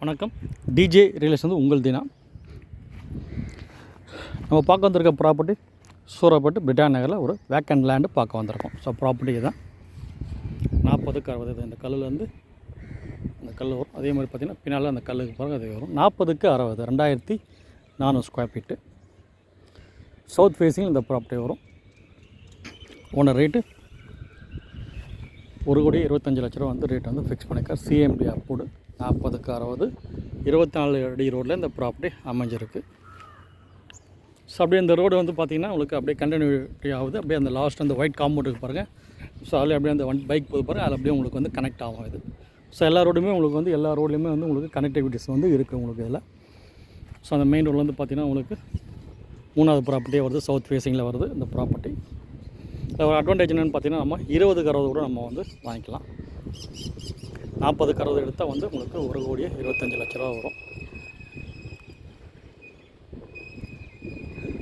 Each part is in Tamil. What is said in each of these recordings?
வணக்கம். டிஜே ரியல்ஸ் வந்து உங்கள் தினா. நம்ம பார்க்க வந்திருக்க ப்ராப்பர்ட்டி சூரப்பட்டு பிரிட்டான் நகரில் ஒரு வேக்கண்ட் லேண்டு பார்க்க வந்திருக்கோம். ஸோ ப்ராப்பர்ட்டி தான் 40க்கு 60 இந்த கல்லில் வந்து அந்த கல் வரும். அதே மாதிரி பார்த்திங்கன்னா பின்னால் அந்த கல்லுக்கு பிறகு அது வரும். 40க்கு 60 2400 ஸ்கொயர் ஃபீட்டு. சவுத் ஃபேஸிங் இந்த ப்ராப்பர்ட்டி வரும். ஓனர் ரேட்டு 1,25,00,000 வந்து ரேட் வந்து ஃபிக்ஸ் பண்ணியிருக்கார். CMD approved. 40க்கு 60 24 அடி ரோட்டில் இந்த ப்ராப்பர்ட்டி அமைஞ்சிருக்கு. ஸோ அப்படியே இந்த ரோடு வந்து பார்த்திங்கன்னா உங்களுக்கு அப்படியே கண்டினியூட்டி ஆகுது. அப்படியே அந்த லாஸ்ட் அந்த ஒயிட் காம்பவுண்டுக்கு பாருங்கள். ஸோ அதில் அப்படியே அந்த பைக் போது பாருங்கள், அதில் அப்படியே உங்களுக்கு வந்து கனெக்ட் ஆகும் இது. ஸோ எல்லா ரோடுமே உங்களுக்கு வந்து எல்லா ரோட்லேயுமே வந்து உங்களுக்கு கனெக்டிவிட்டிஸ் வந்து இருக்குது உங்களுக்கு இதில். ஸோ அந்த மெயின் ரோடில் வந்து பார்த்திங்கன்னா உங்களுக்கு 3வது ப்ராப்பர்ட்டியே வருது. சவுத் ஃபேஸிங்கில் வருது இந்த ப்ராப்பர்ட்டி. ஒரு அட்வான்டேஜ் என்னென்னு பார்த்தீங்கன்னா நம்ம 20க்கு 60 கூட நம்ம வந்து வாங்கிக்கலாம். 40க்கு 60 எடுத்தால் வந்து உங்களுக்கு 1,25,00,000 வரும்.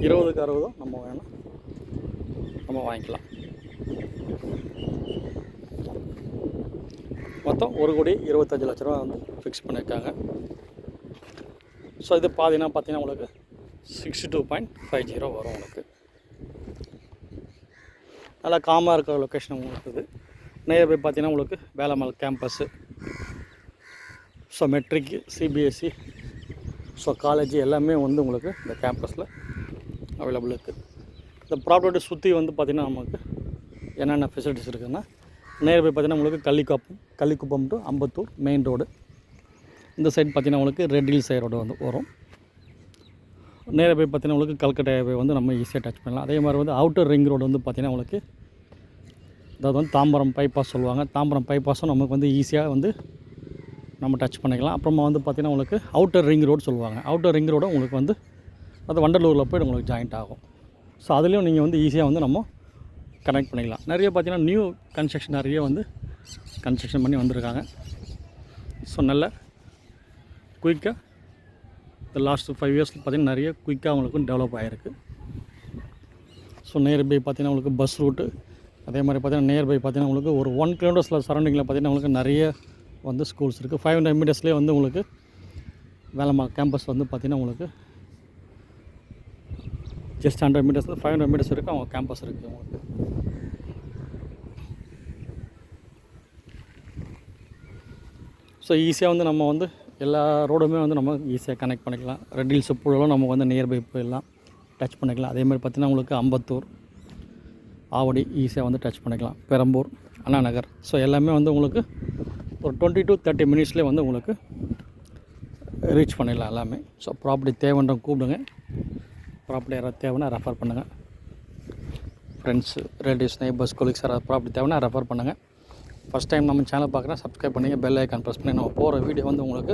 20க்கு 60 நம்ம வேணும் நம்ம வாங்கிக்கலாம். மொத்தம் 1,25,00,000 வந்து ஃபிக்ஸ் பண்ணியிருக்காங்க. ஸோ இது பார்த்தீங்கன்னா உங்களுக்கு 62.50 வரும் உங்களுக்கு. நல்லா காமாக இருக்கிற லொக்கேஷன் உங்களுக்கு இது. நேர் போய் பார்த்தீங்கன்னா உங்களுக்கு Velammal campus, so matric, CBSE, so college எல்லாமே வந்து உங்களுக்கு இந்த கேம்பஸில் அவைலபிள் இருக்குது. இந்த ப்ராப்பர்ட்டி சுற்றி வந்து பார்த்திங்கன்னா நமக்கு என்னென்ன ஃபெசிலிட்டிஸ் இருக்குதுன்னா, நேர் போய் பார்த்திங்கன்னா உங்களுக்கு Kallikuppam to Ambattur main road. இந்த சைடு பார்த்திங்கன்னா உங்களுக்கு ரெட் ஹில்ஸ் ரோடு வந்து வரும். நேராக போய் பார்த்திங்கன்னா உங்களுக்கு கல்கட்டா போய் வந்து நம்ம ஈஸியாக டச் பண்ணலாம். அதே மாதிரி வந்து அவுட்டர் ரிங் ரோடு வந்து பார்த்திங்கன்னா உங்களுக்கு அதாவது வந்து தாம்பரம் பைபாஸ் சொல்லுவாங்க. தாம்பரம் பைபாஸும் நமக்கு வந்து ஈஸியாக வந்து நம்ம டச் பண்ணிக்கலாம். அப்புறமா வந்து பார்த்திங்கன்னா உங்களுக்கு அவுட்டர் ரிங் ரோடு சொல்லுவாங்க. அவுட்டர் ரிங் ரோடு உங்களுக்கு வந்து அது வண்டலூரில் போய் உங்களுக்கு ஜாயிண்ட் ஆகும். ஸோ அதுலேயும் நீங்கள் வந்து ஈஸியாக வந்து நம்ம கனெக்ட் பண்ணிக்கலாம். நிறைய பார்த்திங்கன்னா நியூ கன்ஸ்ட்ரக்ஷன் நிறைய வந்து கன்ஸ்ட்ரக்ஷன் பண்ணி வந்திருக்காங்க. ஸோ நல்ல குயிக்காக இந்த லாஸ்ட் 5 இயர்ஸில் பார்த்திங்கன்னா நிறைய குயிக்காக அவங்களுக்கு டெவலப் ஆகிருக்கு. ஸோ நியர்பை பார்த்திங்கன்னா உங்களுக்கு பஸ் ரூட்டு, அதே மாதிரி பார்த்திங்கன்னா நியர்பை பார்த்திங்கன்னா உங்களுக்கு ஒரு 1 கிலோமீட்டர்ஸில் சரௌண்டிங்கில் பார்த்திங்கன்னா உங்களுக்கு நிறைய வந்து ஸ்கூல்ஸ் இருக்குது. 500 மீட்டர்ஸ்லேயே வந்து உங்களுக்கு வேலம்மாள் கேம்பஸ் வந்து பார்த்திங்கன்னா உங்களுக்கு ஜஸ்ட் 100 மீட்டர்ஸ் 500 மீட்டர்ஸ் இருக்குது அவங்க கேம்பஸ் இருக்குது உங்களுக்கு. ஸோ ஈஸியாக வந்து நம்ம வந்து எல்லா ரோடுமே வந்து நம்ம ஈஸியாக கனெக்ட் பண்ணிக்கலாம். ரெட் ஹில்ஸ் புழலும் நம்ம வந்து நியர்பை போயிடலாம், டச் பண்ணிக்கலாம். அதேமாதிரி பார்த்திங்கன்னா உங்களுக்கு அம்பத்தூர், ஆவடி ஈஸியாக வந்து டச் பண்ணிக்கலாம். பெரம்பூர், அண்ணா நகர், ஸோ எல்லாமே வந்து உங்களுக்கு ஒரு 20 to 30 மினிட்ஸ்லேயே வந்து உங்களுக்கு ரீச் பண்ணிடலாம் எல்லாமே. ஸோ ப்ராப்பர்ட்டி தேவைன்றவங்க கூப்பிடுங்க. ப்ராப்பர்ட்டி யாராவது தேவைன்னா ரெஃபர் பண்ணுங்கள். ஃப்ரெண்ட்ஸு, ரிலேட்டிவ்ஸ், நெய்பர்ஸ், கொலீக்ஸ் யாராவது ப்ராப்பர்ட்டி தேவைன்னா ரெஃபர் பண்ணுங்கள். ஃபஸ்ட் டைம் நம்ம சேனல் பார்க்குறேன், சப்ஸ்கிரைப் பண்ணிங்க, பெல் ஐக்கான் ப்ரெஸ் பண்ணி நம்ம போகிற வீடியோ வந்து உங்களுக்கு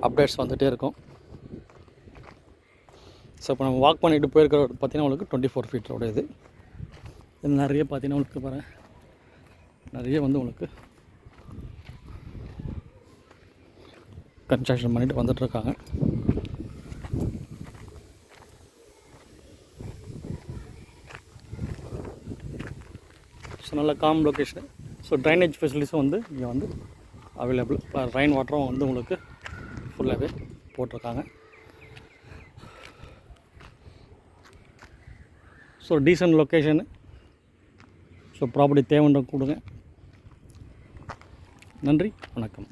அப்டேட்ஸ் வந்துகிட்டே இருக்கும். ஸோ இப்போ நம்ம வாக் பண்ணிட்டு போயிருக்கிற பார்த்திங்கன்னா உங்களுக்கு 24 ஃபீட் ரோடு இது நிறைய பார்த்திங்கன்னா உங்களுக்கு பாருங்கள் நிறைய வந்து உங்களுக்கு கன்ஸ்ட்ரக்ஷன் பண்ணிட்டு வந்துட்டுருக்காங்க. ஸோ நல்ல காம் லொக்கேஷனு. ஸோ ட்ரைனேஜ் ஃபெசிலிட்டிஸும் வந்து இங்கே வந்து அவைலபிள். ரெயின் வாட்டரும் வந்து உங்களுக்கு ஃபுல்லாகவே போட்டிருக்காங்க. So decent location. So property தேவைன்ற கொடுங்க. நன்றி, வணக்கம்.